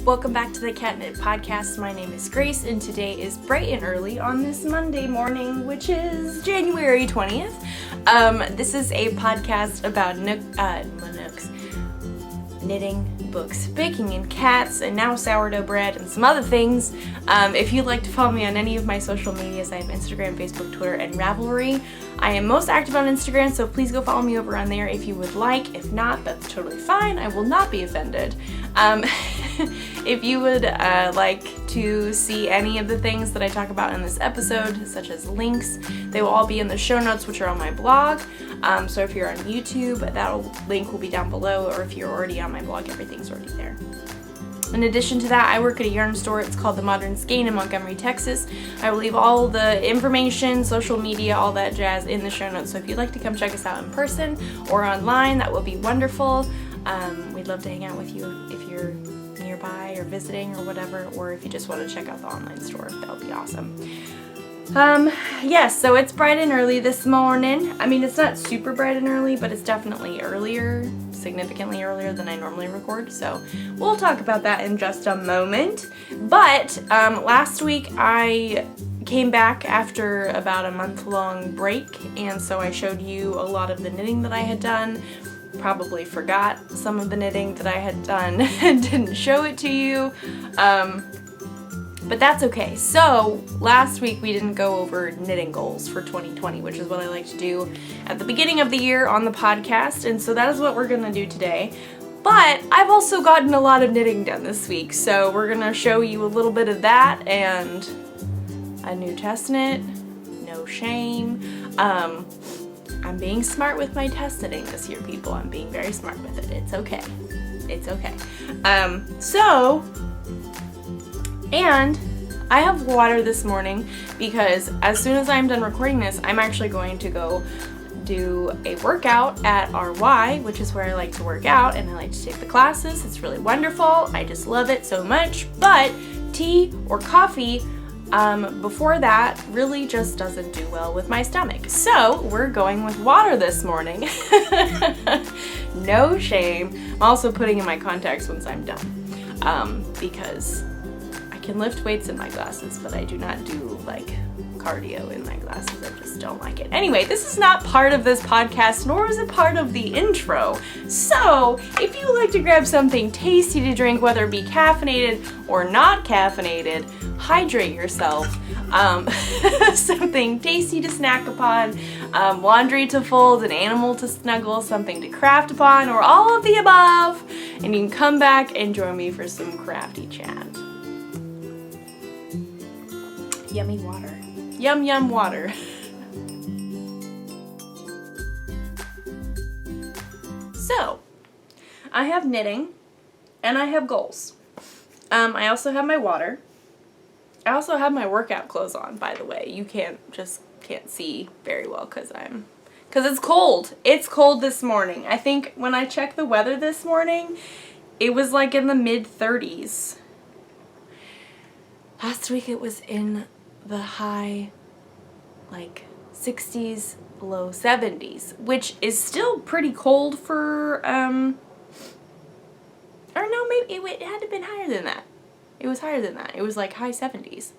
Welcome back to the Cat Knit Podcast. My name is Grace, and today is bright and early on this Monday morning, which is January 20th. This is a podcast about knitting, books, baking, and cats, and now sourdough bread, and some other things. If you'd like to follow me on any of my social medias, I have Instagram, Facebook, Twitter, and Ravelry. I am most active on Instagram, so please go follow me over on there if you would like. If not, that's totally fine. I will not be offended. If you would like to see any of the things that I talk about in this episode, such as links, they will all be in the show notes, which are on my blog. So if you're on YouTube, that link will be down below, or if you're already on my blog, everything's already there. In addition to that, I work at a yarn store. It's called The Modern Skein in Montgomery, Texas. I will leave all the information, social media, all that jazz in the show notes. So if you'd like to come check us out in person or online, that would be wonderful. We'd love to hang out with you if you're nearby or visiting or whatever, or if you just want to check out the online store, that would be awesome. Yes, so it's bright and early this morning. I mean, it's not super bright and early, but it's definitely earlier, significantly earlier than I normally record, so we'll talk about that in just a moment. But last week I came back after about a month-long break, and so I showed you a lot of the knitting that I had done. Probably forgot some of the knitting that I had done and didn't show it to you. But that's okay. So last week we didn't go over knitting goals for 2020, which is what I like to do at the beginning of the year on the podcast, and so that is what we're gonna do today. But I've also gotten a lot of knitting done this week, so we're gonna show you a little bit of that and a new test knit, no shame. I'm being smart with my test knitting this year, people. I'm being very smart with it. It's okay. It's okay. And I have water this morning because as soon as I'm done recording this, I'm actually going to go do a workout at RY, which is where I like to work out and I like to take the classes. It's really wonderful. I just love it so much. But tea or coffee before that really just doesn't do well with my stomach. So we're going with water this morning. No shame. I'm also putting in my contacts once I'm done because I can lift weights in my glasses, but I do not do like cardio in my glasses. I just don't like it. Anyway, this is not part of this podcast, nor is it part of the intro. So if you like to grab something tasty to drink, whether it be caffeinated or not caffeinated, hydrate yourself. Something tasty to snack upon, laundry to fold, an animal to snuggle, something to craft upon, or all of the above, and you can come back and join me for some crafty chat. Yummy water. Yum yum water. So, I have knitting, and I have goals. I also have my water. I also have my workout clothes on, by the way. You can't see very well because it's cold. It's cold this morning. I think when I checked the weather this morning, it was like in the mid-30s. Last week it was in the high, like 60s, low 70s, which is still pretty cold for, or no, maybe it had to have been higher than that. It was higher than that. It was like high 70s.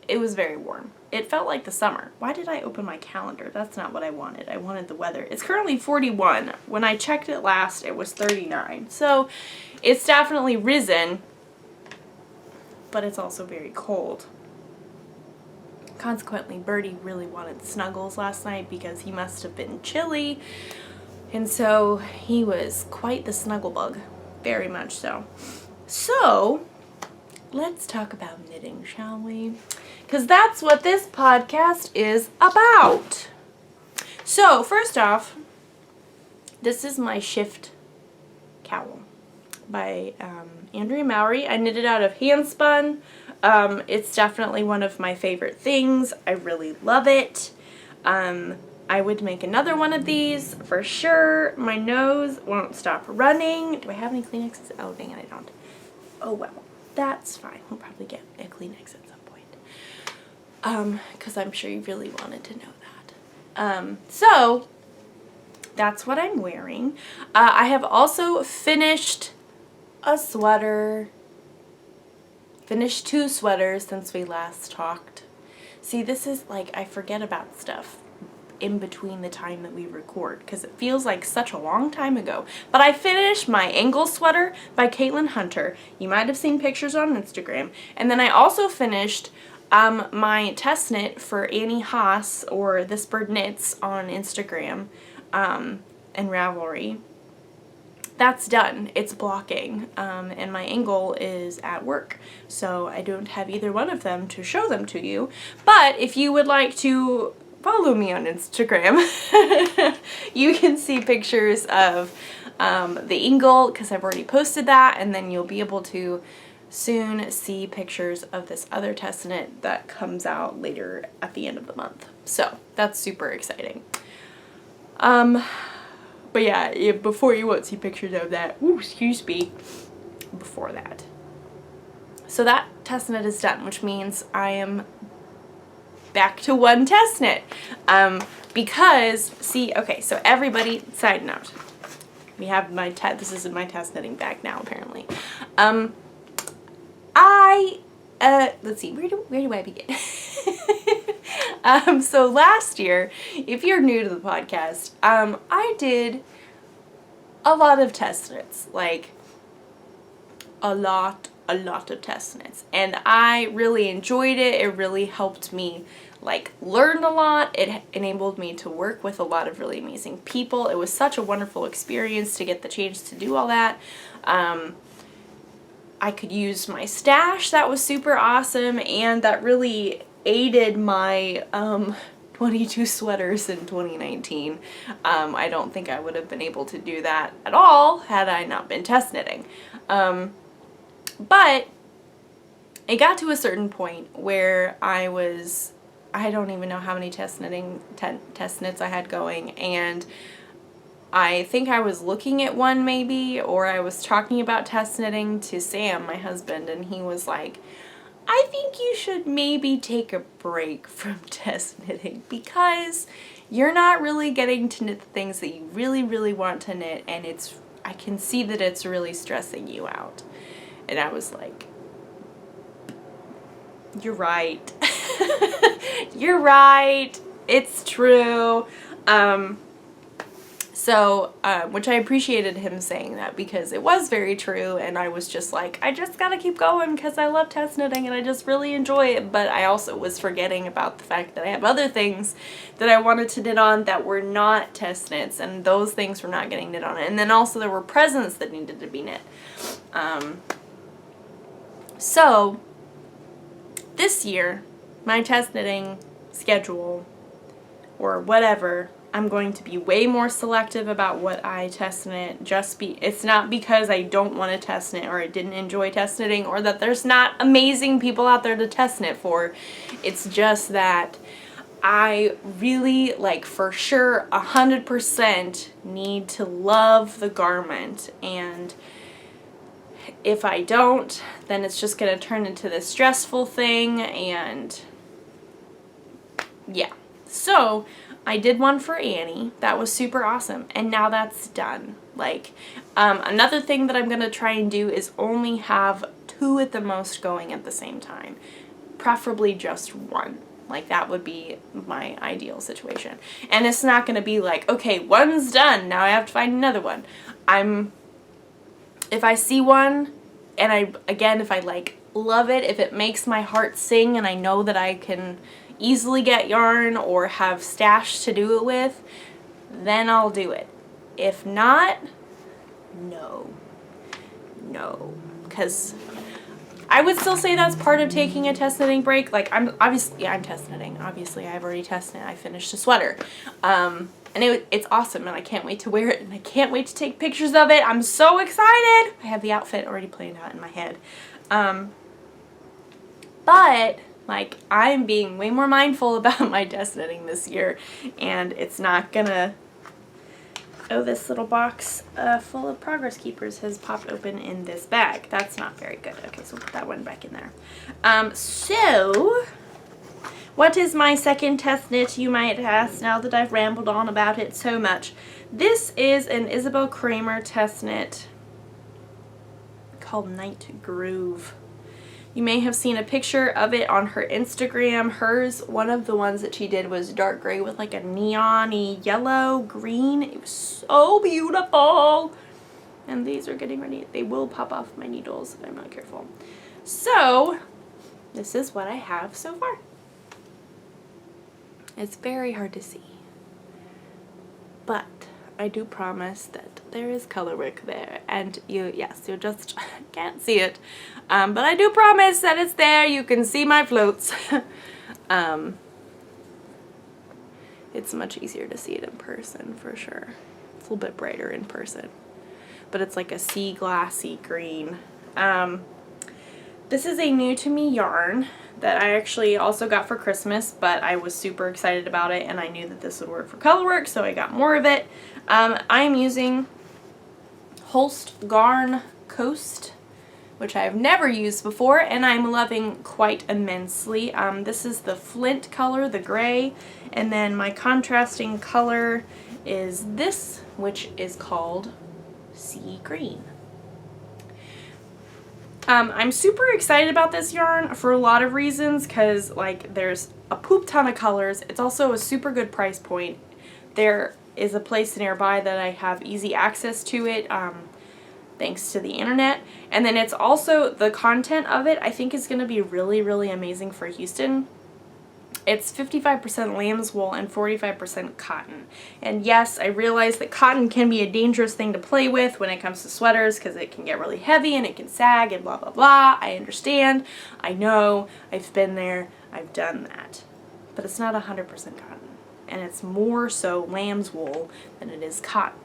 It was very warm. It felt like the summer. Why did I open my calendar? That's not what I wanted. I wanted the weather. It's currently 41. When I checked it last, it was 39. So it's definitely risen, but it's also very cold. Consequently, Birdie really wanted snuggles last night because he must have been chilly, and so he was quite the snuggle bug. Very much so. So let's talk about knitting, shall we? Because that's what this podcast is about. So, first off, this is my Shift Cowl by Andrea Mowry. I knitted out of handspun. It's definitely one of my favorite things. I really love it. I would make another one of these for sure. My nose won't stop running. Do I have any Kleenexes? Oh, dang it, I don't. Oh, well. That's fine. We'll probably get a Kleenex at some point. Because I'm sure you really wanted to know that. So, that's what I'm wearing. I have also finished a sweater finished 2 sweaters since we last talked. See, this is like, I forget about stuff in between the time that we record because it feels like such a long time ago. But I finished my Angle sweater by Caitlin Hunter. You might have seen pictures on Instagram. And then I also finished my test knit for Annie Haas, or This Bird Knits, on Instagram and Ravelry. That's done. It's blocking, and my Angle is at work, so I don't have either one of them to show them to you. But if you would like to follow me on Instagram, you can see pictures of the Angle, because I've already posted that, and then you'll be able to soon see pictures of this other test knit that comes out later at the end of the month. So that's super exciting. But yeah, before you won't see pictures of that, ooh, excuse me, before that. So that test knit is done, which means I am back to 1 test knit. Because, see, okay, so everybody, side note, we have my this is in my test knitting bag now, apparently. Let's see, where do I begin? So last year, if you're new to the podcast, I did a lot of test knits, like a lot of test knits, and I really enjoyed it. It really helped me like learn a lot. It enabled me to work with a lot of really amazing people. It was such a wonderful experience to get the chance to do all that. I could use my stash, that was super awesome, and that really aided my 22 sweaters in 2019. I don't think I would have been able to do that at all had I not been test knitting. But it got to a certain point where I don't even know how many test knits I had going, and I think I was looking at one maybe, or I was talking about test knitting to Sam, my husband, and he was like, I think you should maybe take a break from test knitting because you're not really getting to knit the things that you really, really want to knit, and I can see that it's really stressing you out. And I was like, you're right. You're right. It's true. Which I appreciated him saying that, because it was very true, and I was just like, I just gotta keep going because I love test knitting and I just really enjoy it, but I also was forgetting about the fact that I have other things that I wanted to knit on that were not test knits, and those things were not getting knit on it. And then also there were presents that needed to be knit. So this year, my test knitting schedule, or whatever, I'm going to be way more selective about what I test knit. It's not because I don't want to test knit, or I didn't enjoy test knitting, or that there's not amazing people out there to test knit for. It's just that I really, like, for sure, 100% need to love the garment, and if I don't, then it's just going to turn into this stressful thing, and yeah. So I did one for Annie. That was super awesome, and now that's done. Like, another thing that I'm going to try and do is only have 2 at the most going at the same time. Preferably just 1. Like, that would be my ideal situation. And it's not going to be like, okay, 1's done, now I have to find another one. If I see one, and if I like love it, if it makes my heart sing and I know that I can easily get yarn or have stash to do it with, then I'll do it. If not, no, because I would still say that's part of taking a test knitting break. Like, I'm test knitting. Obviously, I've already test knit. I finished a sweater. And it's awesome, and I can't wait to wear it, and I can't wait to take pictures of it. I'm so excited! I have the outfit already planned out in my head. But, like, I'm being way more mindful about my test knitting this year, and it's not gonna... Oh, this little box full of Progress Keepers has popped open in this bag. That's not very good. Okay, so we'll put that one back in there. So... what is my second test knit, you might ask, now that I've rambled on about it so much? This is an Isabel Kramer test knit called Night Groove. You may have seen a picture of it on her Instagram. Hers, one of the ones that she did was dark gray with like a neon-y yellow green. It was so beautiful. And these are getting ready. They will pop off my needles if I'm not careful. So this is what I have so far. It's very hard to see, but I do promise that there is color work there, and you just can't see it, but I do promise that it's there. You can see my floats. It's much easier to see it in person for sure. It's a little bit brighter in person, but it's like a sea glassy green. This is a new to me yarn that I actually also got for Christmas, but I was super excited about it and I knew that this would work for color work, so I got more of it. I am using Holst Garn Coast, which I have never used before, and I'm loving quite immensely. This is the Flint color, the gray, and then my contrasting color is this, which is called Sea Green. I'm super excited about this yarn for a lot of reasons, because like there's a poop ton of colors. It's also a super good price point. There is a place nearby that I have easy access to it, thanks to the internet. And then it's also, the content of it I think is going to be really, really amazing for Houston. It's 55% lamb's wool and 45% cotton. And yes, I realize that cotton can be a dangerous thing to play with when it comes to sweaters, because it can get really heavy and it can sag and blah blah blah. I understand. I know. I've been there. I've done that. But it's not 100% cotton. And it's more so lamb's wool than it is cotton.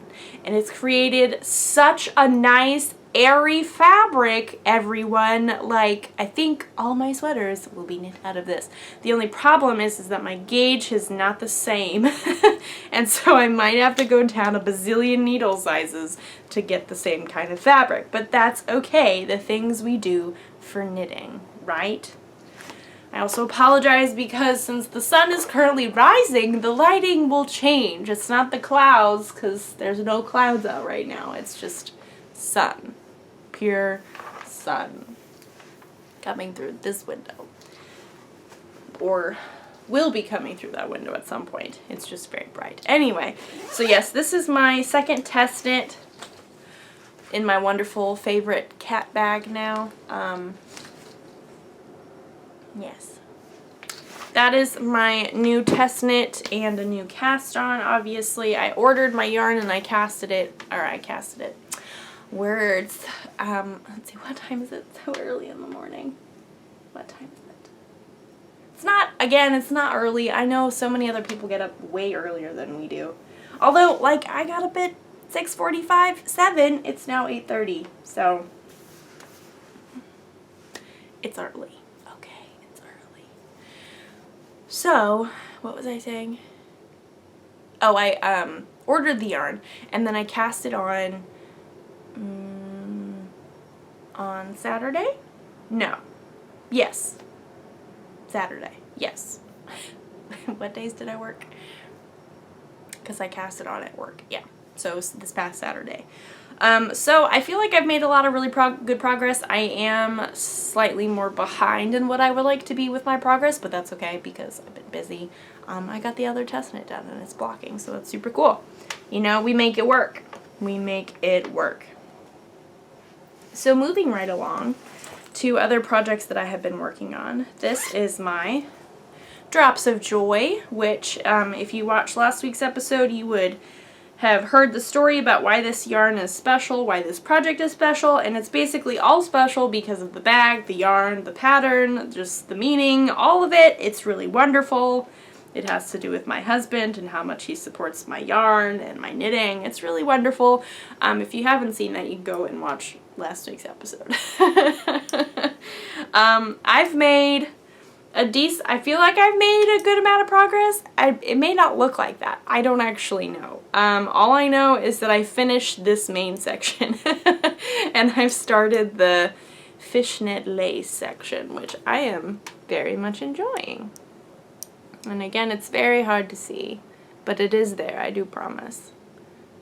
And it's created such a nice airy fabric, everyone. Like, I think all my sweaters will be knit out of this. The only problem is that my gauge is not the same. And so I might have to go down a bazillion needle sizes to get the same kind of fabric. But that's okay. The things we do for knitting, right? I also apologize because since the sun is currently rising, the lighting will change. It's not the clouds, because there's no clouds out right now. It's just sun. Pure sun coming through this window. Or will be coming through that window at some point. It's just very bright. Anyway, so yes, this is my second test knit in my wonderful favorite cat bag now. Yes. That is my new test knit and a new cast on. Obviously, I ordered my yarn and I casted it. Words. Let's see, what time is it? So early in the morning. What time is it? It's not, again, it's not early. I know so many other people get up way earlier than we do. Although, like, I got up at 6:45, 7. It's now 8:30, so it's early. So, what was I saying? Oh, I ordered the yarn, and then I cast it on Saturday? No. Yes. Saturday. Yes. What days did I work? Because I cast it on at work. Yeah. So, it was this past Saturday. So I feel like I've made a lot of really good progress. I am slightly more behind in what I would like to be with my progress, but that's okay because I've been busy. I got the other test knit done and it's blocking, so that's super cool. You know, we make it work. We make it work. So moving right along to other projects that I have been working on. This is my Drops of Joy, which if you watched last week's episode, you would have heard the story about why this yarn is special, why this project is special, and it's basically all special because of the bag, the yarn, the pattern, just the meaning, all of it. It's really wonderful. It has to do with my husband and how much he supports my yarn and my knitting. It's really wonderful. If you haven't seen that, you can go and watch last week's episode. I've made I feel like I've made a good amount of progress. It may not look like that. I don't actually know. All I know is that I finished this main section and I've started the fishnet lace section, which I am very much enjoying. And again, it's very hard to see, but it is there, I do promise.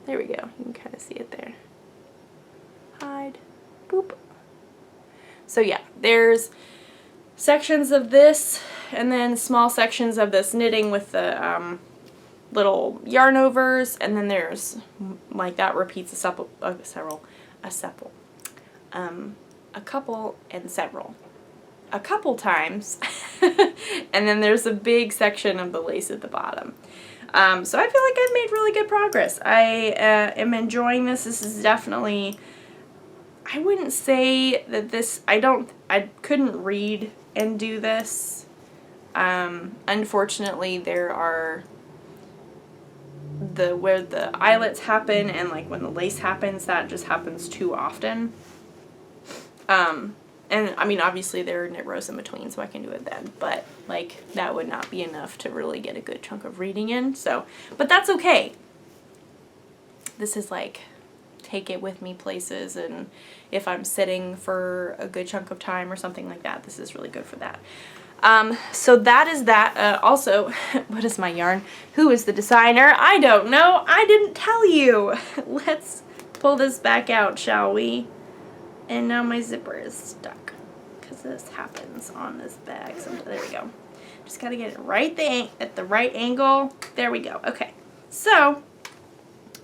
There we go. You can kind of see it there. Hide. Boop. So yeah, there's sections of this, and then small sections of this knitting with the little yarn overs, and then there's like that repeats a couple and several a couple times and then there's a big section of the lace at the bottom. So I feel like I've made really good progress. I am enjoying this. This is definitely, I wouldn't say that this, I couldn't read and do this. Unfortunately, there are where the eyelets happen and like when the lace happens, that just happens too often. And I mean, obviously there are knit rows in between, so I can do it then, but like that would not be enough to really get a good chunk of reading in, so, but that's okay. This is like, take it with me places, and if I'm sitting for a good chunk of time or something like that, this is really good for that. So that is that. Also, what is my yarn? Who is the designer? I don't know. I didn't tell you. Let's pull this back out, shall we? And now my zipper is stuck because this happens on this bag. So there we go. Just got to get it right at the right angle. There we go. Okay. So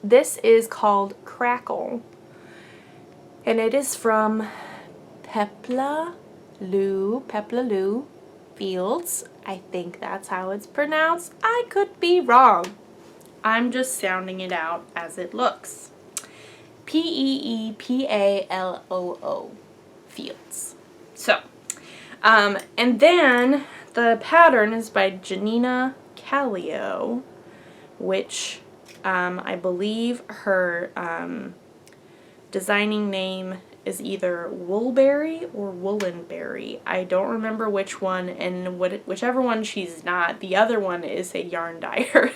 this is called Crackle, and it is from Pepla Lou Fields. I think that's how it's pronounced. I could be wrong. I'm just sounding it out as it looks. Peepaloo Fields. So, and then the pattern is by Janina Callio, which I believe her designing name is either Woolberry or Woolenberry. I don't remember which one, and whichever one she's not, the other one is a yarn dyer.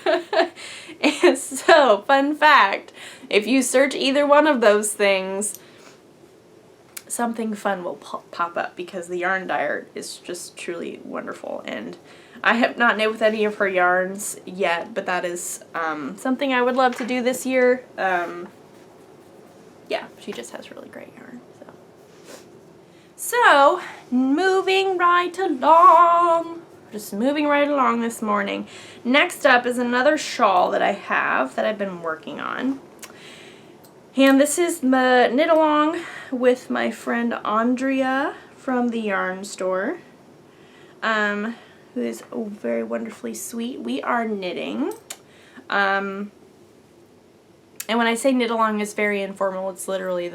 And so, fun fact, if you search either one of those things, something fun will pop up, because the yarn dyer is just truly wonderful. And I have not knit with any of her yarns yet, but that is something I would love to do this year. Yeah, she just has really great yarn. So, moving right along. Just moving right along this morning. Next up is another shawl that I have that I've been working on. And this is the knit along with my friend Andrea from the yarn store, who is very wonderfully sweet. We are knitting. And when I say knit along, it's very informal. It's literally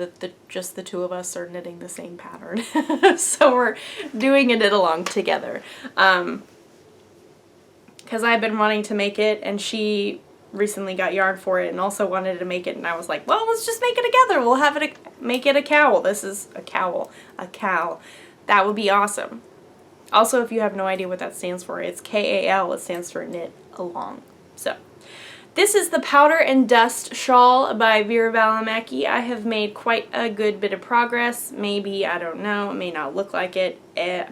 just the two of us are knitting the same pattern. So we're doing a knit along together. Because I've been wanting to make it, and she recently got yarn for it and also wanted to make it, and I was like, well, let's just make it together. We'll have it make it a cowl. This is a cowl. A cowl. That would be awesome. Also, if you have no idea what that stands for, it's K-A-L. It stands for knit along. So this is the Powder and Dust shawl by Vera Valimaki. I have made quite a good bit of progress. Maybe, I don't know, it may not look like it,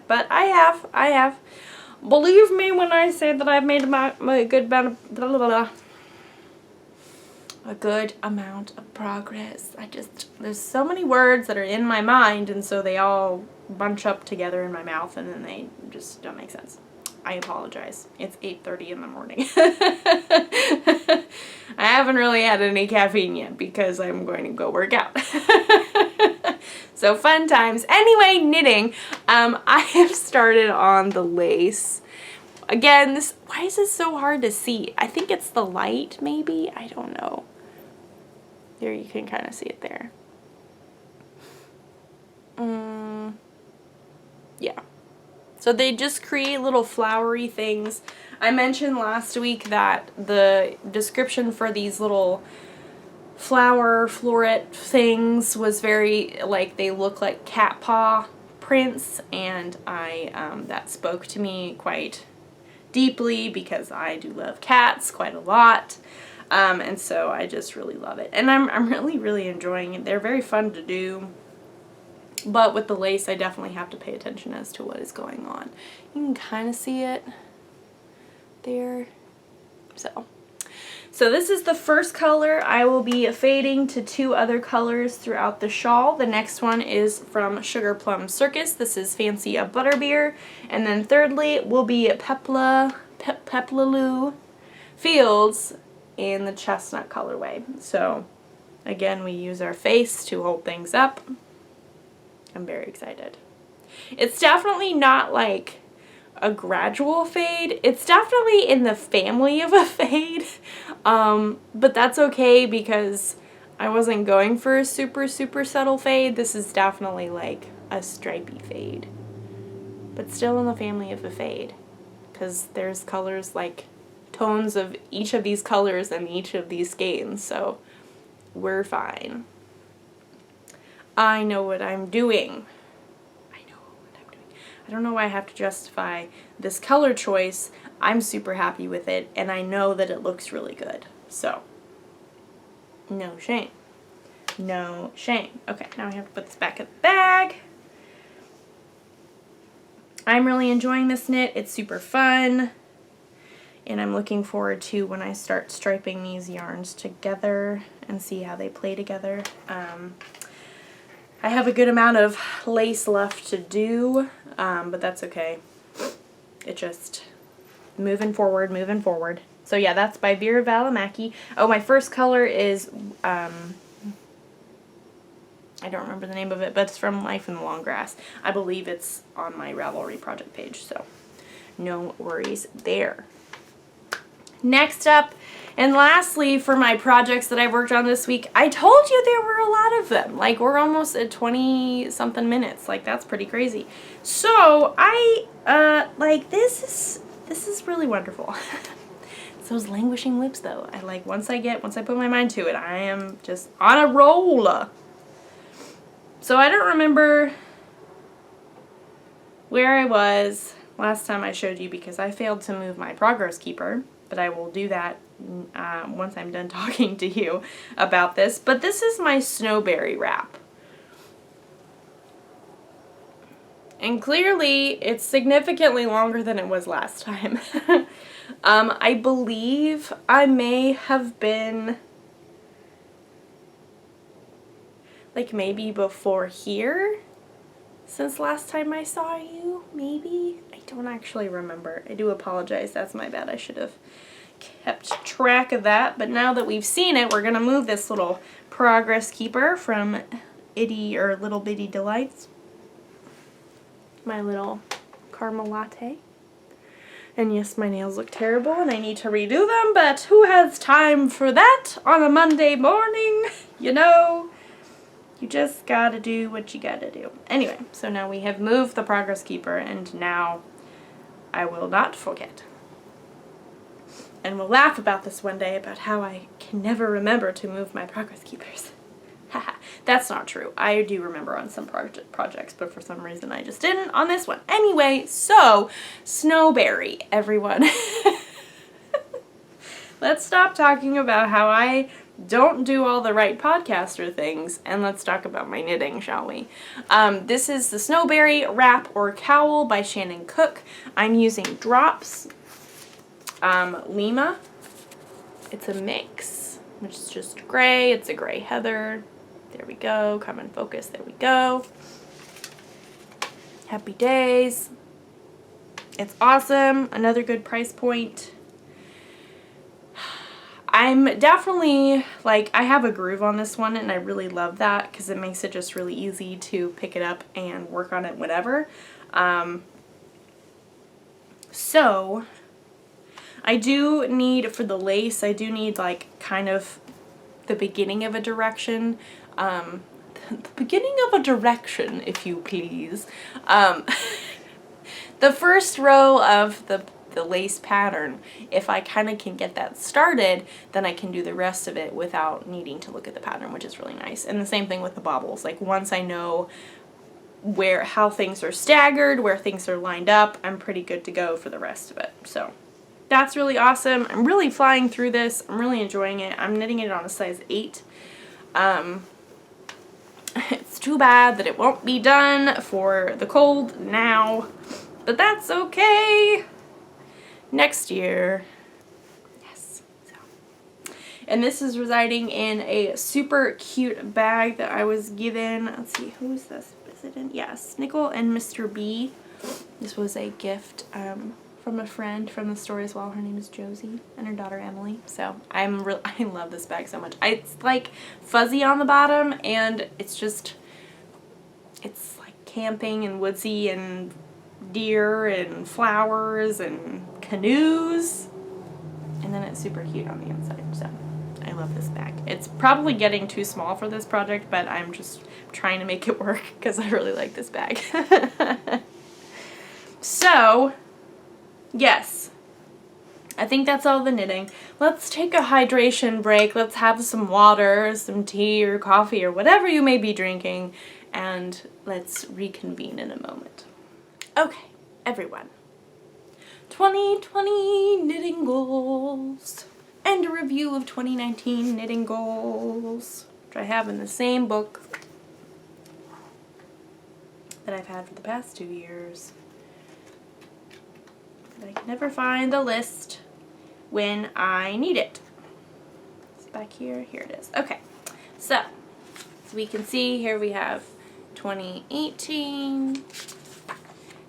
but I have. Believe me when I say that I've made a good amount of progress. There's so many words that are in my mind, and so they all bunch up together in my mouth, and then they just don't make sense. I apologize. It's 8:30 in the morning. I haven't really had any caffeine yet because I'm going to go work out. So fun times. Anyway, knitting. I have started on the lace. Again, why is this so hard to see? I think it's the light, maybe? I don't know. There, you can kind of see it there. Yeah. So they just create little flowery things. I mentioned last week that the description for these little floret things was very, like, they look like cat paw prints, and that spoke to me quite deeply because I do love cats quite a lot. And so I just really love it. And I'm really enjoying it. They're very fun to do. But with the lace, I definitely have to pay attention as to what is going on. You can kind of see it there. So, So this is the first color. I will be fading to 2 other colors throughout the shawl. The next one is from Sugar Plum Circus. This is Fancy a Butterbeer. And then thirdly will be Peplaloo Fields in the chestnut colorway. So again, we use our face to hold things up. I'm very excited. It's definitely not like a gradual fade. It's definitely in the family of a fade, but that's okay because I wasn't going for a super subtle fade. This is definitely like a stripy fade, but still in the family of a fade because there's colors like tones of each of these colors and each of these skeins, so we're fine. I know what I'm doing. I don't know why I have to justify this color choice. I'm super happy with it, and I know that it looks really good. So, no shame. No shame. Okay, now I have to put this back in the bag. I'm really enjoying this knit. It's super fun. And I'm looking forward to when I start striping these yarns together and see how they play together. I have a good amount of lace left to do, but that's okay. It just moving forward. So yeah, that's by Vera Valimaki. Oh, my first color is, I don't remember the name of it, but it's from Life in the Long Grass. I believe it's on my Ravelry project page, so no worries there. Next up, and lastly, for my projects that I worked on this week, I told you there were a lot of them. Like, we're almost at 20-something minutes. Like, that's pretty crazy. So, this is really wonderful. It's those languishing lips, though. Once I put my mind to it, I am just on a roll. So, I don't remember where I was last time I showed you because I failed to move my progress keeper. But I will do that once I'm done talking to you about this. But this is my Snowberry wrap. And clearly, it's significantly longer than it was last time. I believe I may have been, like, maybe before here since last time I saw you, maybe? I don't actually remember. I do apologize. That's my bad. I should have kept track of that. But now that we've seen it, we're going to move this little progress keeper from Little Bitty Delights. My little caramel latte. And yes, my nails look terrible and I need to redo them, but who has time for that on a Monday morning? You know, you just gotta do what you gotta do. Anyway, so now we have moved the progress keeper and now I will not forget. And we'll laugh about this one day about how I can never remember to move my progress keepers. Haha, that's not true. I do remember on some projects, but for some reason I just didn't on this one. Anyway, so, Snowberry, everyone. Let's stop talking about how I don't do all the right podcaster things, and let's talk about my knitting, shall we? This is the Snowberry Wrap or Cowl by Shannon Cook. I'm using Drops Lima. It's a mix, which is just gray. It's a gray heather. There we go. Come in focus. There we go. Happy days. It's awesome. Another good price point. I'm definitely, I have a groove on this one, and I really love that because it makes it just really easy to pick it up and work on it whenever. So, I do need, for the lace, I do need, kind of the beginning of a direction. The beginning of a direction, if you please. The first row of the lace pattern, if I kind of can get that started, then I can do the rest of it without needing to look at the pattern, which is really nice. And the same thing with the bobbles. Once I know how things are staggered, where things are lined up, I'm pretty good to go for the rest of it. So that's really awesome. I'm really flying through this. I'm really enjoying it. I'm knitting it on a size 8. It's too bad that it won't be done for the cold now, but that's okay. Next year. Yes. So And this is residing in a super cute bag that I was given. Let's see, who is this? Is it in? Yeah, Snickle and Mr. B. This was a gift from a friend from the store as well. Her name is Josie and her daughter Emily. So I love this bag so much. It's like fuzzy on the bottom, and it's like camping and woodsy and deer and flowers and canoes. And then it's super cute on the inside. So I love this bag. It's probably getting too small for this project, but I'm just trying to make it work because I really like this bag. So, yes, I think that's all the knitting. Let's take a hydration break. Let's have some water, some tea or coffee or whatever you may be drinking, and let's reconvene in a moment. Okay, everyone. 2020 knitting goals and a review of 2019 knitting goals, which I have in the same book that I've had for the past 2 years. But I can never find the list when I need it. It's back here. Here it is. Okay, so we can see here we have 2018,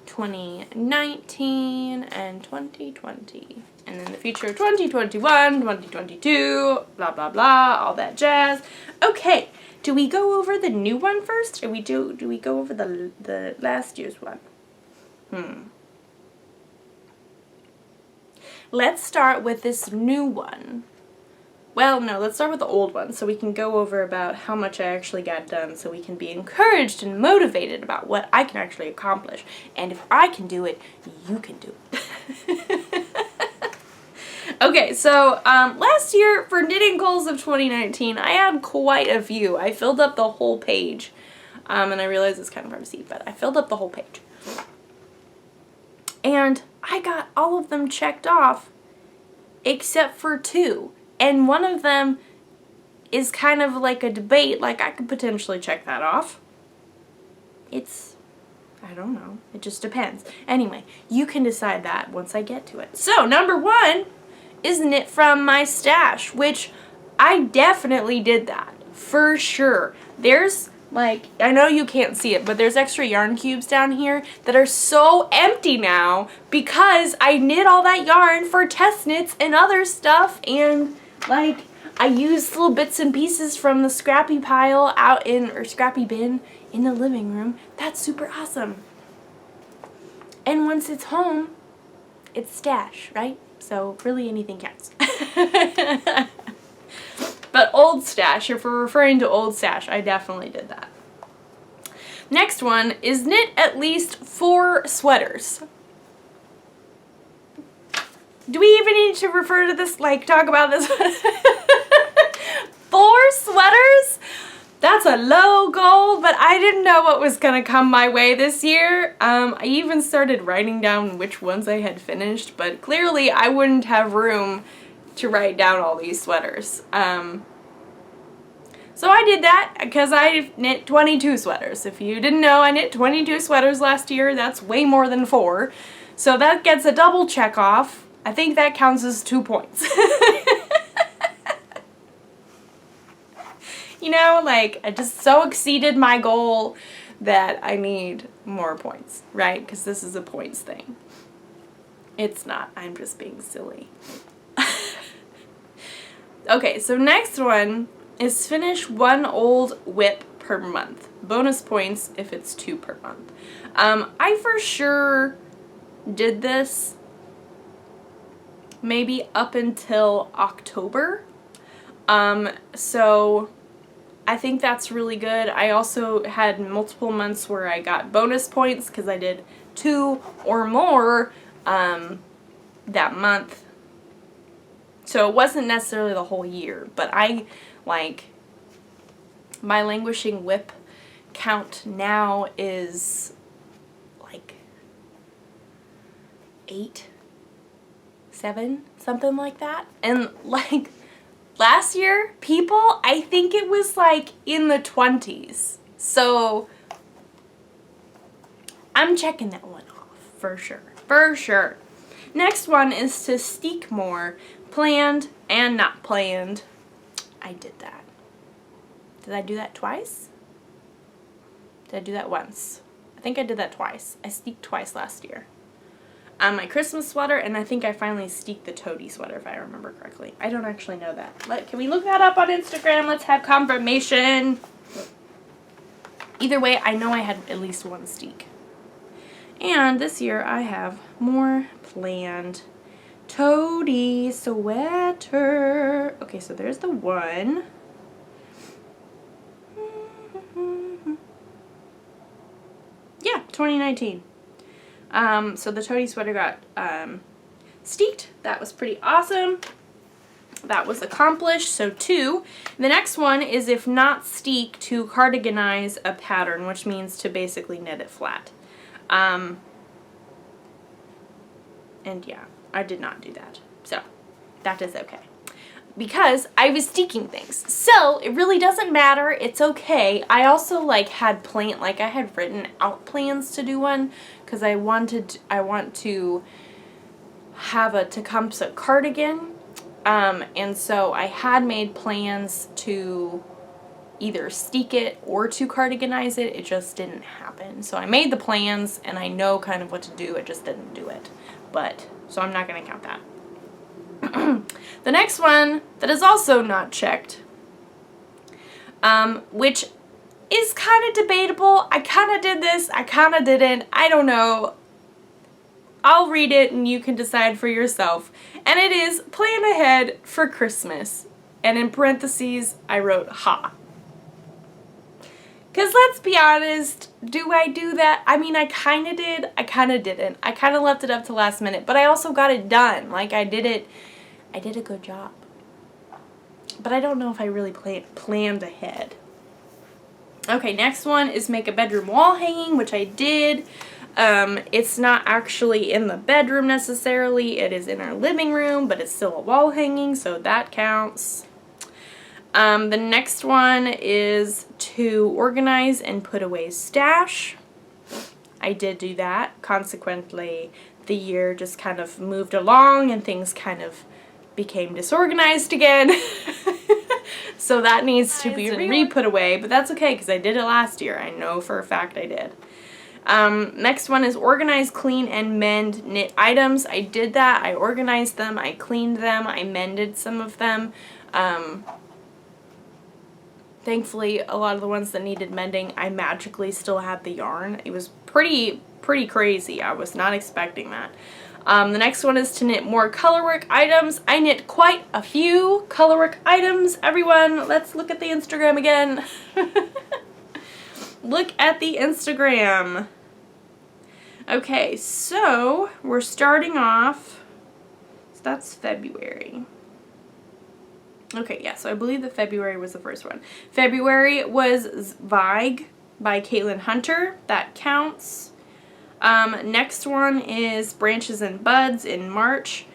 2019, and 2020. And then the future of 2021, 2022, blah, blah, blah, all that jazz. Okay, do we go over the new one first, or do we go over the last year's one? Let's start with this new one. Well, no, let's start with the old one so we can go over about how much I actually got done so we can be encouraged and motivated about what I can actually accomplish. And if I can do it, you can do it. Okay, so last year for knitting goals of 2019, I had quite a few. I filled up the whole page. And I realize it's kind of hard to see, but I filled up the whole page. And I got all of them checked off except for 2. And one of them is kind of like a debate, like I could potentially check that off. I don't know, it just depends. Anyway, you can decide that once I get to it. So, number 1 is knit from my stash, which I definitely did that, for sure. There's, like, I know you can't see it, but there's extra yarn cubes down here that are so empty now because I knit all that yarn for test knits and other stuff, and like, I used little bits and pieces from the scrappy pile or scrappy bin in the living room. That's super awesome. And once it's home, it's stash, right? So really anything counts. But old stash, if we're referring to old stash, I definitely did that. Next one is knit at least 4 sweaters. Do we even need to refer to this, like, talk about this? 4 sweaters? That's a low goal, but I didn't know what was gonna come my way this year. I even started writing down which ones I had finished, but clearly I wouldn't have room to write down all these sweaters. So I did that because I knit 22 sweaters. If you didn't know, I knit 22 sweaters last year. That's way more than 4. So that gets a double check off. I think that counts as 2 points. You know, like, I just so exceeded my goal that I need more points, right? Because this is a points thing. It's not. I'm just being silly. Okay, so next one is finish 1 old whip per month. Bonus points if it's 2 per month. I for sure did this maybe up until October. So I think that's really good. I also had multiple months where I got bonus points because I did 2 or more that month. So it wasn't necessarily the whole year, but I, like, my languishing whip count now is like 8, 7, something like that. And like last year, people, I think it was like in the 20s. So I'm checking that one off for sure. For sure. Next one is to steek more. Planned and not planned. I did that. Did I do that twice? Did I do that once? I think I did that twice. I steeked twice last year. My Christmas sweater, and I think I finally steeked the toady sweater, if I remember correctly. I don't actually know that. Can we look that up on Instagram? Let's have confirmation. Either way, I know I had at least one steek. And this year I have more planned. Toady sweater. Okay, so there's the one. Yeah, 2019. So the toady sweater got steeked. That was pretty awesome. That was accomplished. So 2. The next one is, if not steek, to cardiganize a pattern, which means to basically knit it flat. And yeah, I did not do that. So that is okay. Because I was steeking things. So it really doesn't matter. It's okay. I also I had written out plans to do one because I want to have a Tecumseh cardigan. And so I had made plans to either steek it or to cardiganize it. It just didn't happen. So I made the plans and I know kind of what to do. It just didn't do it. So I'm not going to count that. The next one that is also not checked, which is kind of debatable. I kind of did this, I kind of didn't, I don't know. I'll read it and you can decide for yourself. And it is plan ahead for Christmas. And in parentheses, I wrote ha. Because let's be honest, do I do that? I mean, I kind of did, I kind of didn't. I kind of left it up to last minute, but I also got it done. I did a good job. But I don't know if I really planned ahead. Okay, next one is make a bedroom wall hanging, which I did. It's not actually in the bedroom necessarily. It is in our living room, but it's still a wall hanging, so that counts. The next one is to organize and put away stash. I did do that. Consequently, the year just kind of moved along and things kind of became disorganized again. So that needs to be re-put away, but that's okay because I did it last year. I know for a fact I did. Next one is organize, clean, and mend knit items. I did that. I organized them. I cleaned them. I mended some of them. Thankfully, a lot of the ones that needed mending, I magically still had the yarn. It was pretty crazy. I was not expecting that. The next one is to knit more colorwork items. I knit quite a few colorwork items. Everyone, let's look at the Instagram again. Look at the Instagram. Okay, so we're starting off, so that's February. Okay, yeah, so I believe that February was the first one. February was Vig by Caitlin Hunter. That counts. Next one is Branches and Buds in March,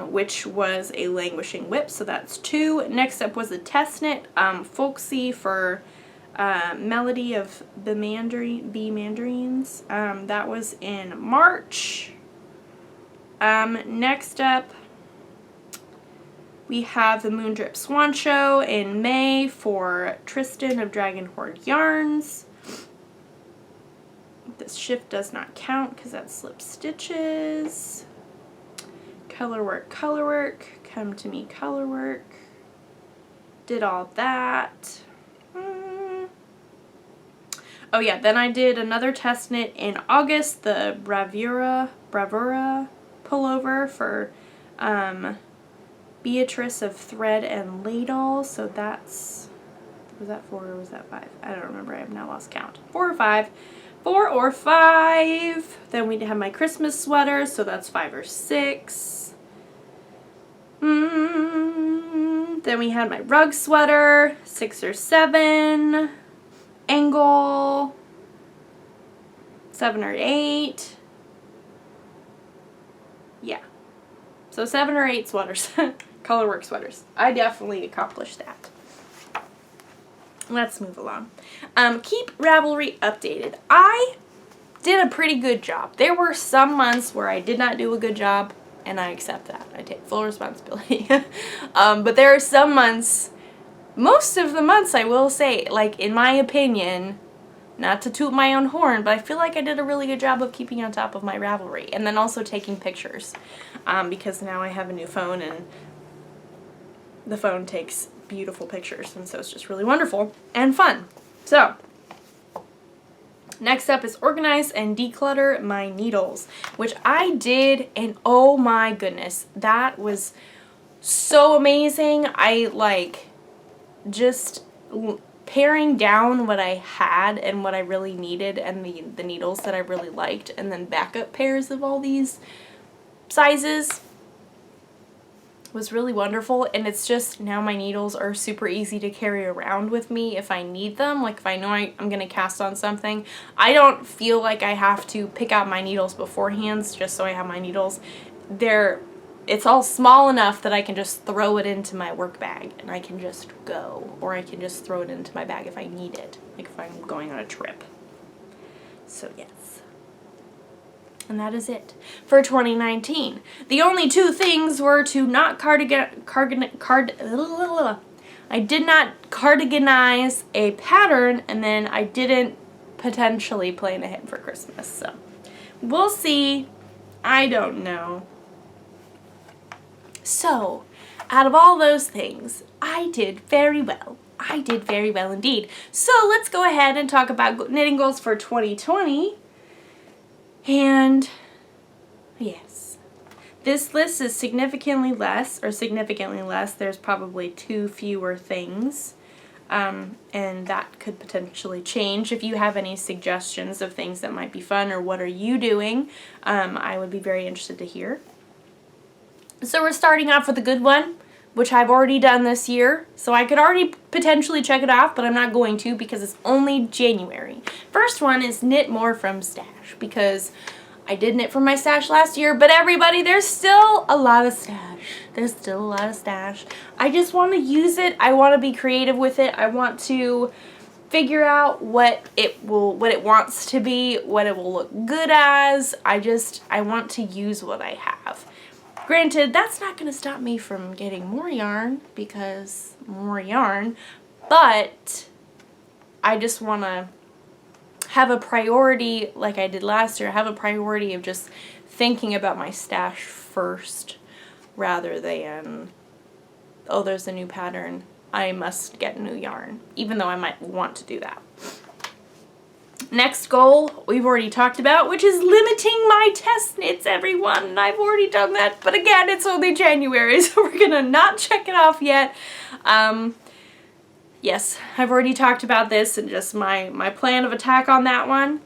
which was a languishing whip, so that's 2. Next up was a test knit, Folksy for Melody of the Bee Mandarins. That was in March. Next up, we have the Moondrip Swan Show in May for Tristan of Dragon Horde Yarns. This shift does not count because that's slip stitches. Colorwork, come to me colorwork. Did all that. Oh yeah, then I did another test knit in August, the Bravura pullover for Beatrice of Thread and Ladle. So that's, was that 4 or was that 5? I don't remember. I have now lost count. 4 or 5. 4 or 5. Then we have my Christmas sweater, so that's 5 or 6. Then we had my rug sweater, 6 or 7. Angle, 7 or 8. Yeah. So 7 or 8 sweaters. Colorwork sweaters. I definitely accomplished that. Let's move along. Keep Ravelry updated. I did a pretty good job. There were some months where I did not do a good job, and I accept that. I take full responsibility. But there are some months most of the months, I will say, like, in my opinion, not to toot my own horn, but I feel like I did a really good job of keeping on top of my Ravelry. And then also taking pictures, because now I have a new phone, and the phone takes beautiful pictures, and so it's just really wonderful and fun. So, next up is organize and declutter my needles, which I did, and oh my goodness, that was so amazing. I like just paring down what I had and what I really needed, and the needles that I really liked, and then backup pairs of all these sizes was really wonderful. And it's just, now my needles are super easy to carry around with me if I need them. Like if I know I'm gonna cast on something, I don't feel like I have to pick out my needles beforehand just so I have my needles. It's all small enough that I can just throw it into my work bag and I can just go, or I can just throw it into my bag if I need it, like if I'm going on a trip. So yes. And that is it for 2019. The only two things were to not I did not cardiganize a pattern, and then I didn't potentially plan ahead for Christmas. So we'll see. I don't know. So out of all those things, I did very well. I did very well indeed. So let's go ahead and talk about knitting goals for 2020. And yes, this list is significantly less. There's probably 2 fewer things, and that could potentially change. If you have any suggestions of things that might be fun, or what are you doing, I would be very interested to hear. So we're starting off with a good one, which I've already done this year, so I could already potentially check it off, but I'm not going to because it's only January. First one is knit more from stash, because I did knit from my stash last year, but everybody, there's still a lot of stash. There's still a lot of stash. I just want to use it. I want to be creative with it. I want to figure out what it wants to be, what it will look good as. I want to use what I have. Granted, that's not going to stop me from getting more yarn, because more yarn, but I just want to have a priority, like I did last year, have a priority of just thinking about my stash first, rather than, oh, there's a new pattern, I must get new yarn, even though I might want to do that. Next goal we've already talked about, which is limiting my test knits, everyone. And I've already done that, but again, it's only January, so we're gonna not check it off yet. Yes, I've already talked about this and just my plan of attack on that one.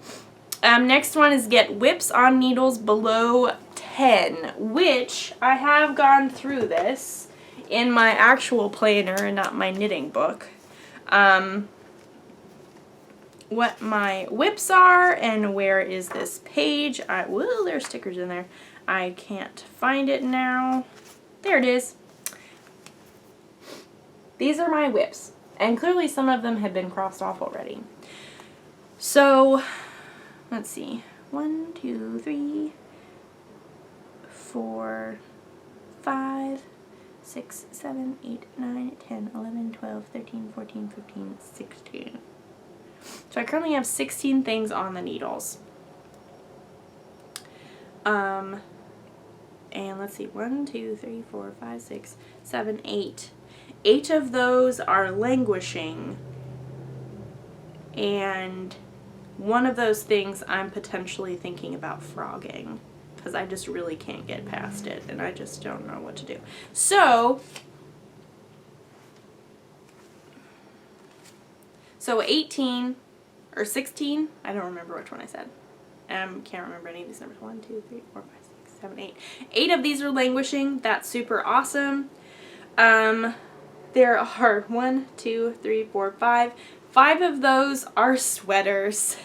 Next one is get whips on needles below 10, which I have gone through this in my actual planner and not my knitting book. What my whips are and where is this page. Whoa, there's stickers in there. I can't find it now. There it is. These are my whips, and clearly some of them have been crossed off already. So let's see, 1, 2, 3, 4, 5, 6, 7, 8, 9, 10, 11, 12, 13, 14, 15, 16. So I currently have 16 things on the needles. And let's see, 1, 2, 3, 4, 5, 6, 7, 8. 8 of those are languishing, and one of those things I'm potentially thinking about frogging, because I just really can't get past it, and I just don't know what to do. So 18 or 16, I don't remember which one I said. Can't remember any of these numbers. 1, 2, 3, 4, 5, 6, 7, 8. 8 of these are languishing. That's super awesome. There are 1, 2, 3, 4, 5. 5 of those are sweaters.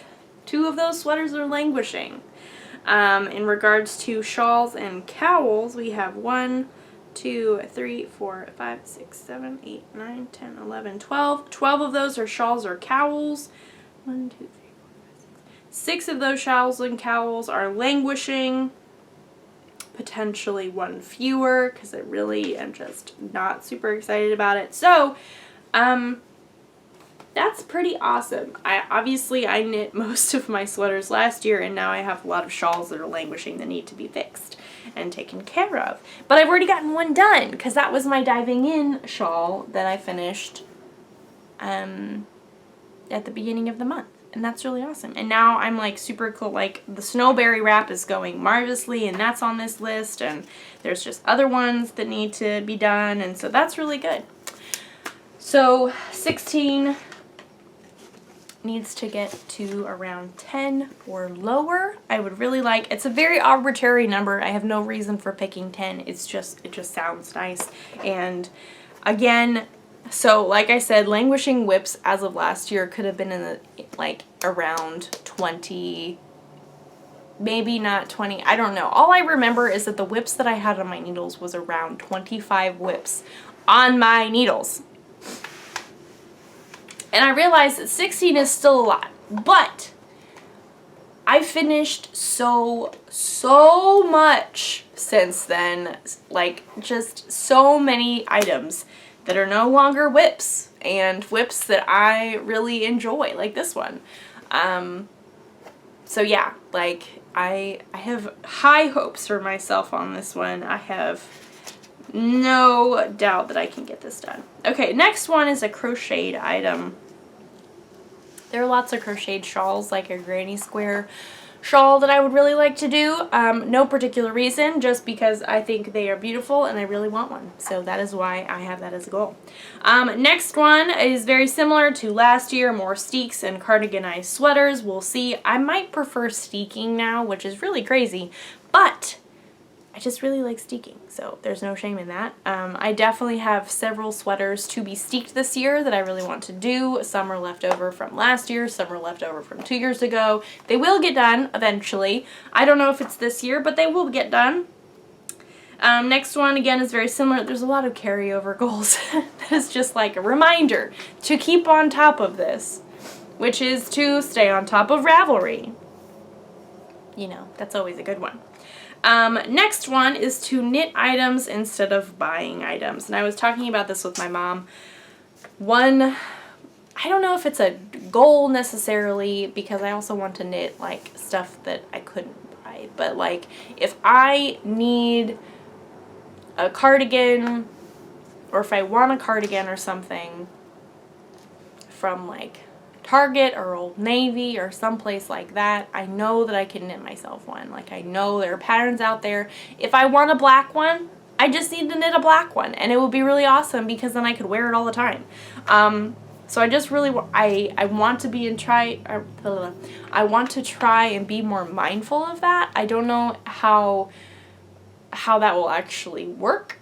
2 of those sweaters are languishing. In regards to shawls and cowls, we have 1, 2, 3, 4, 5, 6, 7, 8, 9, 10, 11, 12. 12 of those are shawls or cowls. 1, 2, 3, 4, 5, 6. 6 of those shawls and cowls are languishing. Potentially 1 fewer, because I really am just not super excited about it. So That's pretty awesome. Obviously I knit most of my sweaters last year, and now I have a lot of shawls that are languishing that need to be fixed and taken care of. But I've already gotten one done, because that was my diving in shawl that I finished at the beginning of the month. And that's really awesome. And now I'm like super cool. Like the snowberry wrap is going marvelously, and that's on this list. And there's just other ones that need to be done. And so that's really good. So 16 needs to get to around 10 or lower. I would really like, it's a very arbitrary number. I have no reason for picking 10. It just sounds nice. And again, so like I said, languishing whips as of last year could have been in the, like around 20, maybe not 20, I don't know. All I remember is that the whips that I had on my needles was around 25 whips on my needles. And I realized that 16 is still a lot, but I finished so much since then, like just so many items that are no longer whips, and whips that I really enjoy, like this one. So yeah, like I have high hopes for myself on this one. I have no doubt that I can get this done. Okay, next one is a crocheted item. There are lots of crocheted shawls, like a granny square shawl that I would really like to do. No particular reason, just because I think they are beautiful and I really want one. So that is why I have that as a goal. Next one is very similar to last year, more steeks and cardiganized sweaters. We'll see. I might prefer steeking now, which is really crazy, but I just really like steeking, so there's no shame in that. I definitely have several sweaters to be steeked this year that I really want to do. Some are left over from last year, some are left over from 2 years ago. They will get done eventually. I don't know if it's this year, but they will get done. Next one, again, is very similar. There's a lot of carryover goals. That is just like a reminder to keep on top of this, which is to stay on top of Ravelry. You know, that's always a good one. Next one is to knit items instead of buying items. And I was talking about this with my mom. One, I don't know if it's a goal necessarily, because I also want to knit like stuff that I couldn't buy. But like if I need a cardigan, or if I want a cardigan or something from like Target or Old Navy or someplace like that, I know that I can knit myself one. Like I know there are patterns out there. If I want a black one, I just need to knit a black one, and it would be really awesome because then I could wear it all the time. So I just really I want to be I want to try and be more mindful of that. I don't know how that will actually work,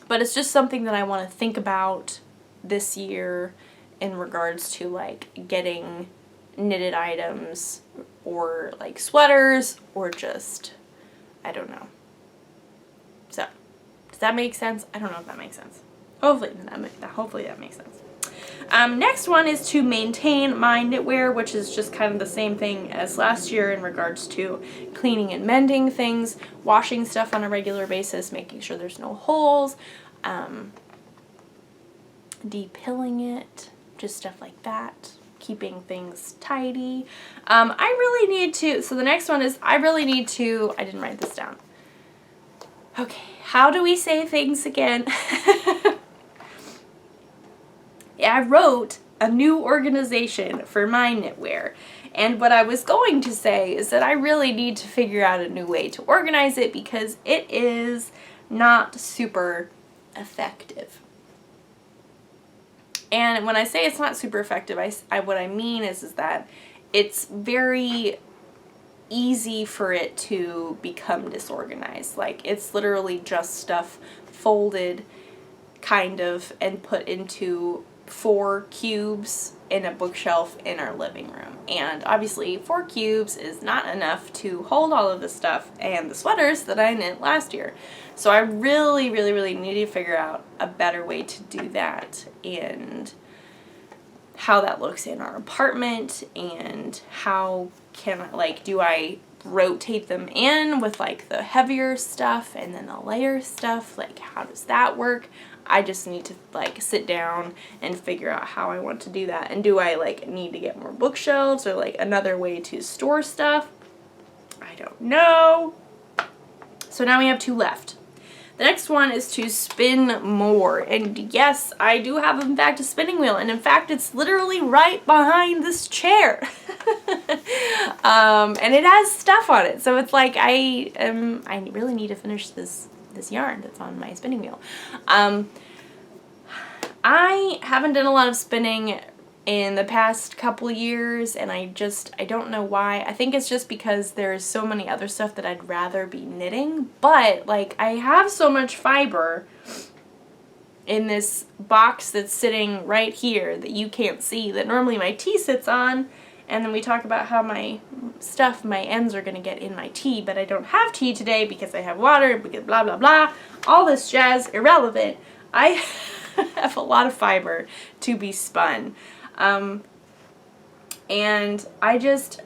but it's just something that I want to think about this year in regards to like getting knitted items or like sweaters or just, I don't know. So, does that make sense? I don't know if that makes sense. Hopefully that makes sense. Next one is to maintain my knitwear, which is just kind of the same thing as last year in regards to cleaning and mending things, washing stuff on a regular basis, making sure there's no holes, depilling it, just stuff like that, keeping things tidy. I really need to, so the next one is I didn't write this down. Okay, how do we say things again? Yeah, I wrote a new organization for my knitwear, and what I was going to say is that I really need to figure out a new way to organize it because it is not super effective. And when I say it's not super effective, what I mean is that it's very easy for it to become disorganized. Like it's literally just stuff folded kind of and put into 4 cubes in a bookshelf in our living room. And obviously 4 cubes is not enough to hold all of this stuff and the sweaters that I knit last year. So I really need to figure out a better way to do that and how that looks in our apartment, and how can, like, do I rotate them in with like the heavier stuff and then the lighter stuff. Like, how does that work? I just need to like sit down and figure out how I want to do that. And do I like need to get more bookshelves or like another way to store stuff? I don't know. So now we have 2 left. The next one is to spin more. And yes, I do have in fact a spinning wheel, and in fact it's literally right behind this chair. And it has stuff on it, so it's like I really need to finish this yarn that's on my spinning wheel. I haven't done a lot of spinning in the past couple years, and I don't know why. I think it's just because there's so many other stuff that I'd rather be knitting, but like I have so much fiber in this box that's sitting right here that you can't see, that normally my tea sits on, and then we talk about how my ends are gonna get in my tea, but I don't have tea today because I have water, because blah blah blah, all this jazz, irrelevant. I have a lot of fiber to be spun. And I just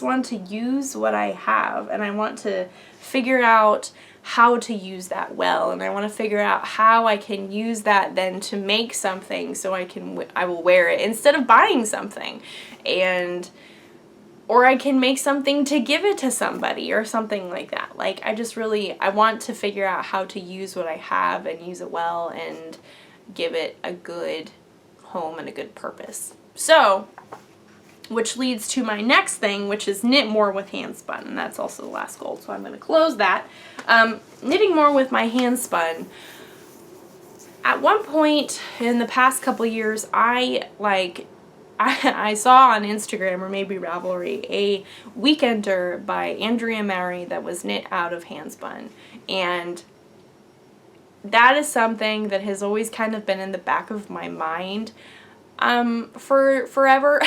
want to use what I have, and I want to figure out how to use that well, and I want to figure out how I can use that then to make something so I will wear it instead of buying something, or I can make something to give it to somebody or something like that. Like I want to figure out how to use what I have and use it well and give it a good home and a good purpose. So, which leads to my next thing, which is knit more with hand spun, and that's also the last goal, so I'm going to close that. Knitting more with my hand spun. At one point in the past couple years, I saw on Instagram, or maybe Ravelry, a weekender by Andrea Mary that was knit out of hand spun, and that is something that has always kind of been in the back of my mind for forever.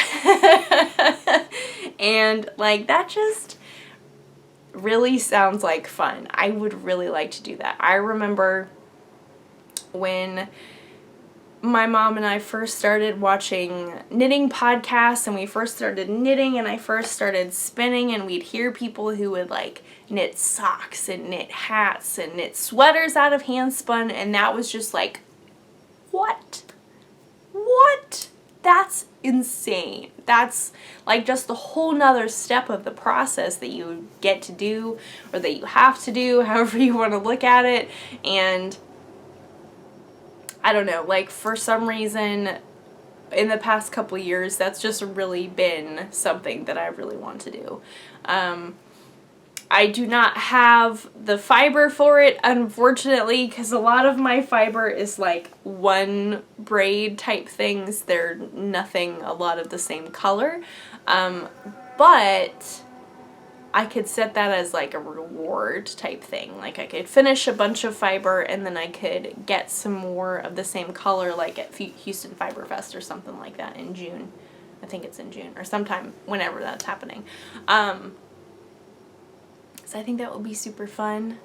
And like that just really sounds like fun. I would really like to do that. I remember when my mom and I first started watching knitting podcasts, and we first started knitting, and I first started spinning, and we'd hear people who would like knit socks and knit hats and knit sweaters out of hand spun, and that was just like, what? That's insane. That's like just the whole nother step of the process that you get to do, or that you have to do, however you want to look at it. And I don't know, like for some reason in the past couple years, that's just really been something that I really want to do. I do not have the fiber for it, unfortunately, because a lot of my fiber is like one braid type things. They're nothing a lot of the same color, but I could set that as like a reward type thing. Like I could finish a bunch of fiber and then I could get some more of the same color, like at Houston Fiber Fest or something like that in June. I think it's in June or sometime whenever that's happening. So I think that would be super fun.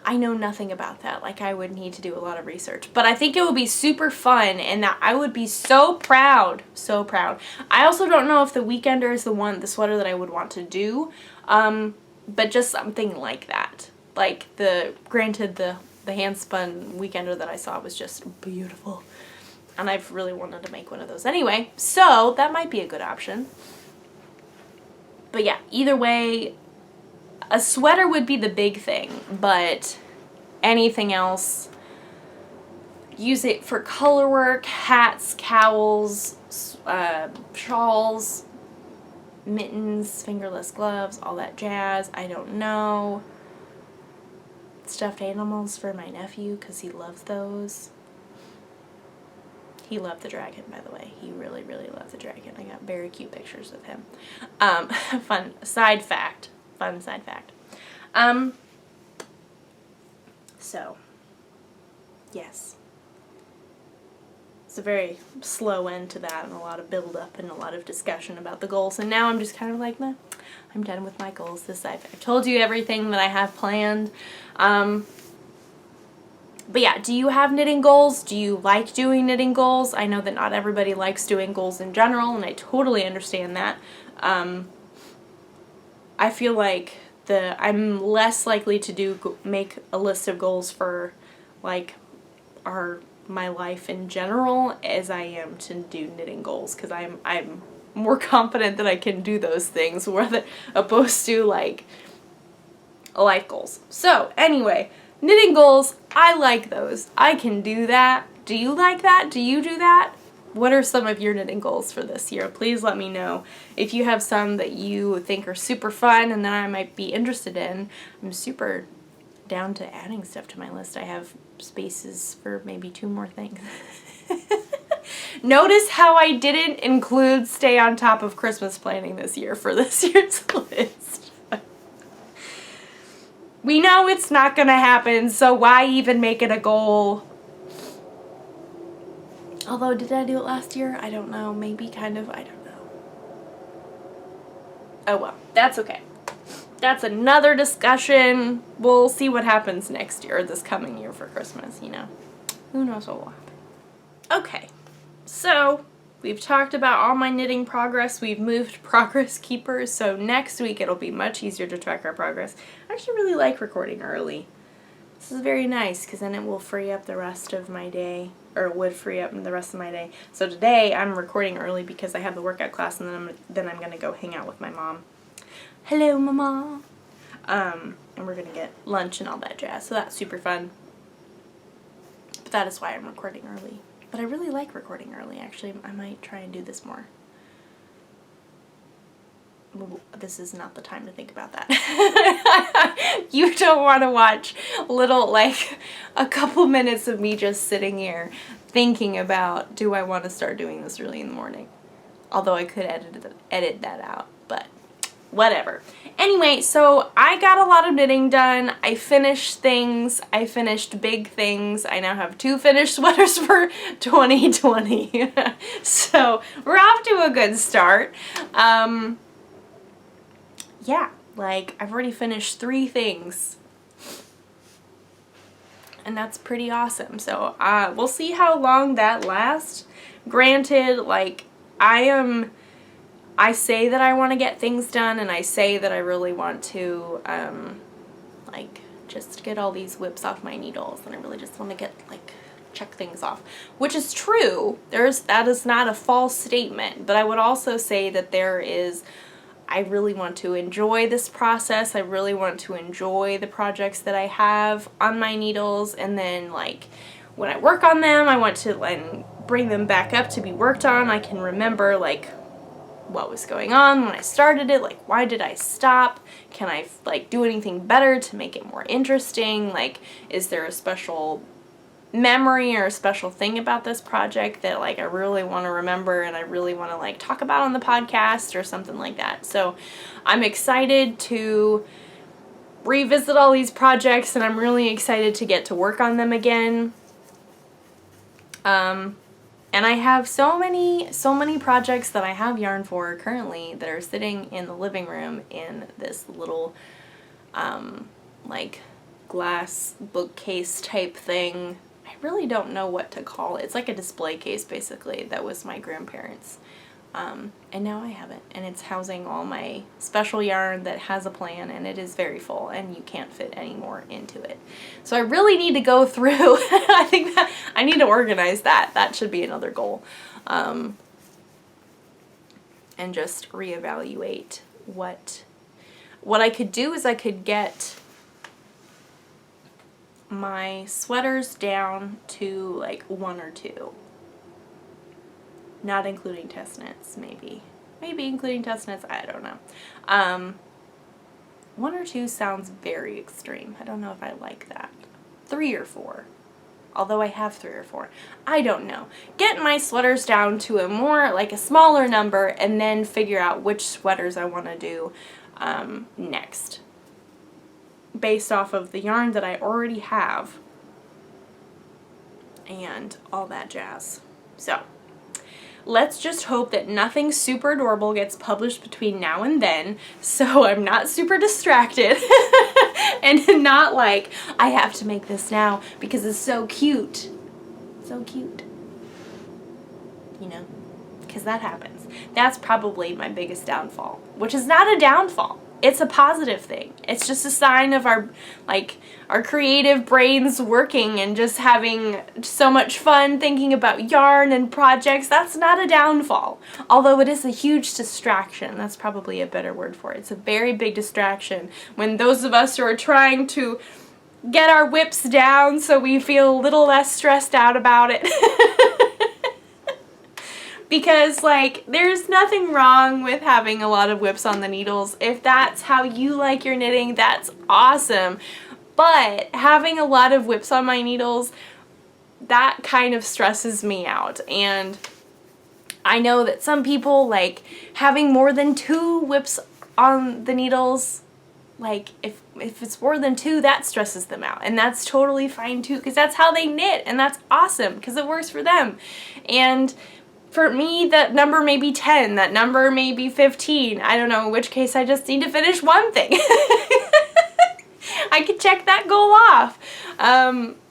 I know nothing about that. Like I would need to do a lot of research, but I think it would be super fun, and that I would be so proud, so proud. I also don't know if the Weekender is the sweater that I would want to do, but just something like that. Like granted the hand spun Weekender that I saw was just beautiful, and I've really wanted to make one of those anyway, so that might be a good option. But yeah, either way, a sweater would be the big thing, but anything else, use it for color work, hats, cowls, shawls, mittens, fingerless gloves, all that jazz. I don't know. Stuffed animals for my nephew because he loves those. He loved the dragon, by the way. He really, really loved the dragon. I got very cute pictures of him. Fun side fact. So, yes. It's a very slow end to that, and a lot of build up and a lot of discussion about the goals. And now I'm just kind of like, nah, I'm done with my goals. I've told you everything that I have planned. But yeah, do you have knitting goals? Do you like doing knitting goals? I know that not everybody likes doing goals in general, and I totally understand that. I feel like I'm less likely to make a list of goals for like my life in general as I am to do knitting goals, because I'm more confident that I can do those things rather opposed to like life goals. So anyway, knitting goals, I like those. I can do that. Do you like that? Do you do that? What are some of your knitting goals for this year? Please let me know. If you have some that you think are super fun and that I might be interested in, I'm super down to adding stuff to my list. I have spaces for maybe 2 more things. Notice how I didn't include stay on top of Christmas planning this year for this year's list. We know it's not gonna happen, so why even make it a goal? Although, did I do it last year? I don't know. Maybe kind of. I don't know. Oh well, that's okay. That's another discussion. We'll see what happens next year, or this coming year for Christmas, you know. Who knows what will happen. Okay, so we've talked about all my knitting progress. We've moved progress keepers, so next week it'll be much easier to track our progress. I actually really like recording early. This is very nice, because then it will free up the rest of my day, or it would free up the rest of my day. So today I'm recording early because I have the workout class, and then I'm going to go hang out with my mom. Hello, Mama. And we're going to get lunch and all that jazz, so that's super fun. But that is why I'm recording early. But I really like recording early, actually. I might try and do this more. This is not the time to think about that. You don't want to watch little, like, a couple minutes of me just sitting here thinking about, do I want to start doing this early in the morning? Although I could edit that out, but whatever. Anyway, so I got a lot of knitting done. I finished things. I finished big things. I now have 2 finished sweaters for 2020. So we're off to a good start. Yeah, like I've already finished 3 things. And that's pretty awesome. So we'll see how long that lasts. Granted, like I say that I want to get things done, and I say that I really want to like just get all these whips off my needles, and I really just want to get like check things off, which is true. That is not a false statement, but I would also say that I really want to enjoy this process. I really want to enjoy the projects that I have on my needles, and then like when I work on them, I want to bring them back up to be worked on. I can remember like what was going on when I started it, like why did I stop? Can I like do anything better to make it more interesting? Like, is there a special memory or a special thing about this project that like I really want to remember and I really want to like talk about on the podcast or something like that? So I'm excited to revisit all these projects, and I'm really excited to get to work on them again. And I have so many projects that I have yarn for currently that are sitting in the living room in this little like glass bookcase type thing. I really don't know what to call it. It's like a display case basically that was my grandparents'. And now I have it, and it's housing all my special yarn that has a plan, and it is very full, and you can't fit any more into it. So I really need to go through. I think that I need to organize that. That should be another goal. And just reevaluate what I could do is I could get my sweaters down to like 1 or 2. Not including test knits, maybe. Maybe including test knits, I don't know. 1 or 2 sounds very extreme. I don't know if I like that. 3 or 4. Although I have 3 or 4. I don't know. Get my sweaters down to a smaller number, and then figure out which sweaters I want to do next. Based off of the yarn that I already have. And all that jazz. So let's just hope that nothing super adorable gets published between now and then, so I'm not super distracted and not like, I have to make this now because it's so cute. So cute. You know, because that happens. That's probably my biggest downfall, which is not a downfall. it's a positive thing. It's just a sign of our creative brains working and just having so much fun thinking about yarn and projects. That's not a downfall, although it is a huge distraction. That's probably a better word for it. It's a very big distraction when those of us who are trying to get our whips down so we feel a little less stressed out about it. Because, like, there's nothing wrong with having a lot of whips on the needles. If that's how you like your knitting, that's awesome. But having a lot of whips on my needles, that kind of stresses me out. And I know that some people, like, having more than 2 whips on the needles, like, if it's more than 2, that stresses them out. And that's totally fine, too, because that's how they knit. And that's awesome, because it works for them. And for me, that number may be 10, that number may be 15. I don't know, in which case I just need to finish one thing. I could check that goal off.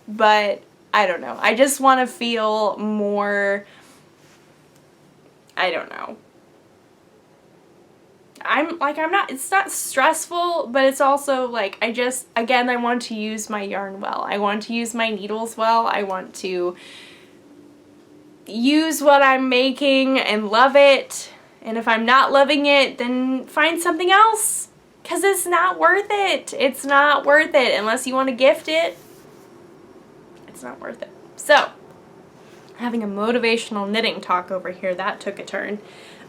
But I don't know. I just want to feel more, I don't know. It's not stressful, but it's also like, I want to use my yarn well. I want to use my needles well. I want to use what I'm making and love it, and if I'm not loving it, then find something else, because it's not worth it. It's not worth it unless you want to gift it. It's not worth it. So, having a motivational knitting talk over here, that took a turn,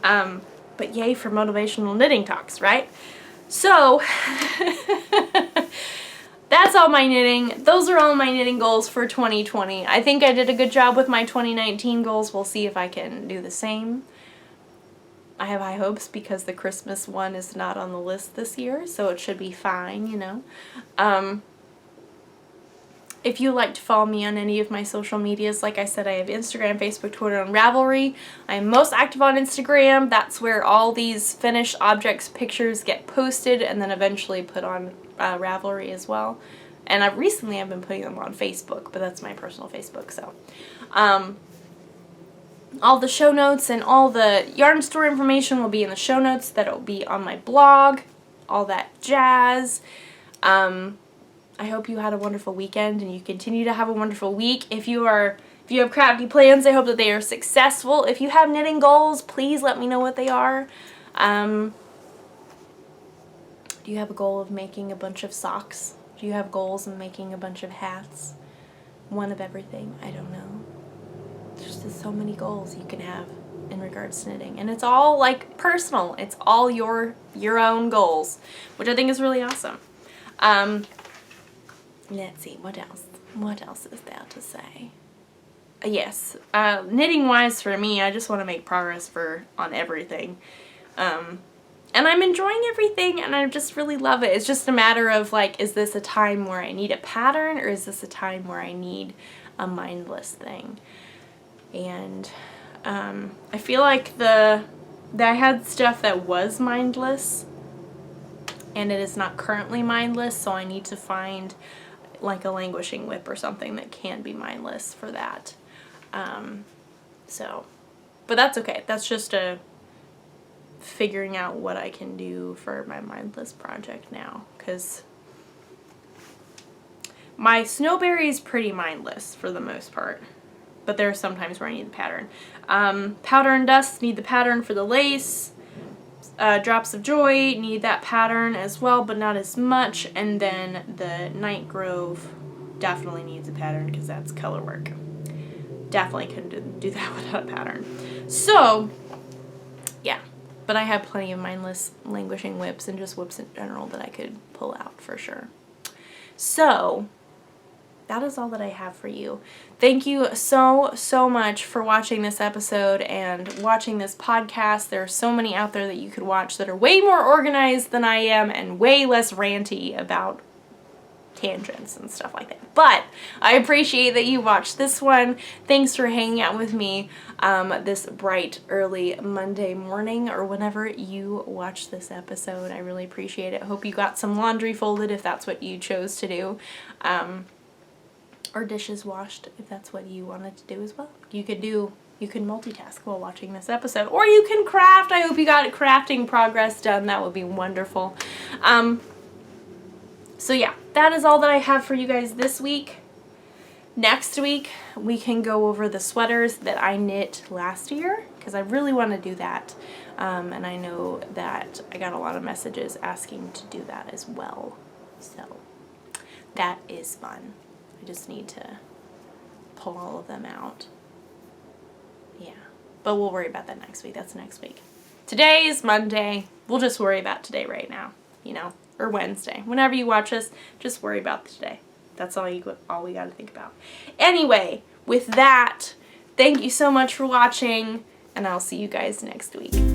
but yay for motivational knitting talks, right? So that's all my knitting. Those are all my knitting goals for 2020. I think I did a good job with my 2019 goals. We'll see if I can do the same. I have high hopes because the Christmas one is not on the list this year, so it should be fine, you know. If you like to follow me on any of my social medias, like I said, I have Instagram, Facebook, Twitter, and Ravelry. I'm most active on Instagram. That's where all these finished objects pictures get posted and then eventually put on Ravelry as well. And I've been putting them on Facebook, but that's my personal Facebook, so. All the show notes and all the yarn store information will be in the show notes. That'll be on my blog, all that jazz. I hope you had a wonderful weekend and you continue to have a wonderful week. If you have crafty plans, I hope that they are successful. If you have knitting goals, please let me know what they are. Do you have a goal of making a bunch of socks? Do you have goals in making a bunch of hats? One of everything? I don't know. There's just so many goals you can have in regards to knitting. And it's all, like, personal. It's all your own goals, which I think is really awesome. Let's see, what else? What else is there to say? Yes, knitting-wise for me, I just want to make progress on everything. And I'm enjoying everything, and I just really love it. It's just a matter of, like, is this a time where I need a pattern, or is this a time where I need a mindless thing? And I feel like I had stuff that was mindless, and it is not currently mindless, so I need to find like a languishing whip or something that can be mindless for that. But that's okay. That's just figuring out what I can do for my mindless project now, because my snowberry is pretty mindless for the most part, but there are some times where I need the pattern. Powder and Dust need the pattern for the lace. Drops of Joy need that pattern as well, but not as much. And then the Night Grove definitely needs a pattern because that's color work. Definitely couldn't do that without a pattern. So, yeah. But I have plenty of mindless languishing whips and just whips in general that I could pull out for sure. So, that is all that I have for you. Thank you so much for watching this episode and watching this podcast. There are so many out there that you could watch that are way more organized than I am and way less ranty about tangents and stuff like that. But I appreciate that you watched this one. Thanks for hanging out with me this bright early Monday morning or whenever you watch this episode. I really appreciate it. Hope you got some laundry folded if that's what you chose to do. Or dishes washed if that's what you wanted to do as well. You could do you can multitask while watching this episode. Or you can craft. I hope you got crafting progress done. That would be wonderful. So yeah, that is all that I have for you guys this week. Next week, we can go over the sweaters that I knit last year, because I really want to do that. And I know that I got a lot of messages asking to do that as well. So that is fun. I just need to pull all of them out. Yeah, but we'll worry about that next week. That's next week. Today is Monday. We'll just worry about today right now, you know, or Wednesday. Whenever you watch us, just worry about today. That's all we got to think about. Anyway, with that, thank you so much for watching, and I'll see you guys next week.